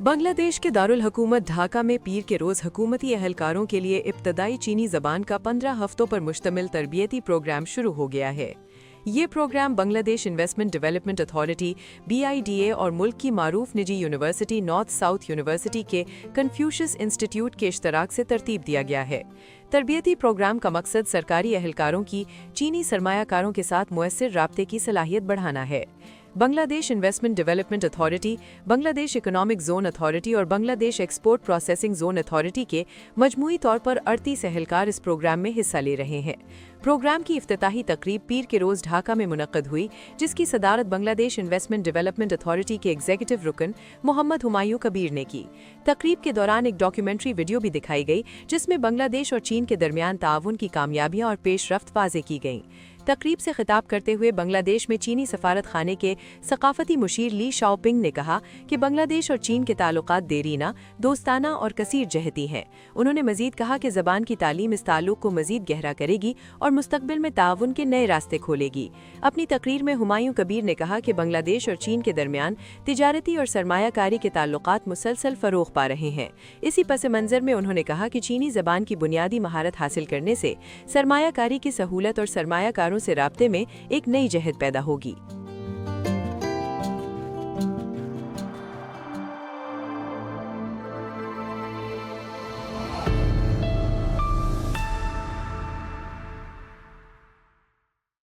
बांग्लादेश के दारुल हुकूमत ढाका में पीर के रोज़ हुकूमती अहलकारों के लिए इब्तदाई चीनी ज़बान का 15 हफ्तों पर मुश्तमिल तरबियती प्रोग्राम शुरू हो गया है। ये program Bangladesh investment development authority BIDA और मुल्क की मारूफ निजी यूनिवर्सिटी नॉर्थ साउथ यूनिवर्सिटी के कन्फ्यूशियस इंस्टीट्यूट के इश्तराक से तरतीब दिया गया है। तरबियती प्रोग्राम का मकसद सरकारी अहलकारों की चीनी सरमायाकारों के साथ मुयस्सर राब्ते की सलाहियत बढ़ाना है। Bangladesh investment development authority, Bangladesh economic zone authority और Bangladesh export processing zone authority के मजमूई तौर पर 38 अहलकार इस प्रोग्राम में हिस्सा ले रहे हैं। प्रोग्राम की इफ्तिताही तकरीब पीर के रोज़ ढाका में मुनक्कद हुई, जिसकी सदारत बांग्लादेश इन्वेस्टमेंट डेवलपमेंट अथॉरिटी के एग्जीक्यूटिव रुकन मोहम्मद हुमायूं कबीर ने की। तकरीब के दौरान एक डॉक्यूमेंट्री वीडियो भी दिखाई गई, जिसमें बांग्लादेश और चीन के दरमियान ताउन की कामयाबियां और पेशरफ्त वाज़े की गईं। तकरीब से खिताब करते हुए बांग्लादेश में चीनी सफारत खाने के सकाफती मुशीर ली शाओपिंग ने कहा कि बांग्लादेश और चीन के ताल्लुकात देरीना, दोस्ताना और कसीर जहती हैं। उन्होंने मजीद कहा कि ज़बान की तालीम इस ताल्लुक को मजीद गहरा करेगी और मुस्तकबिल में ताउन के नए रास्ते खोलेगी। अपनी तकरीर में हुमायूं कबीर ने कहा कि बांग्लादेश और चीन के दरमियान तिजारती और सरमायाकारी के ताल्लुकात मुसलसल फ़रोग़ पा रहे हैं। इसी पस मंज़र में उन्होंने कहा कि चीनी ज़बान की बुनियादी महारत हासिल करने से सरमायाकारी की सहूलत और सरमायाकारों से राब्ते में एक नई जहद पैदा होगी।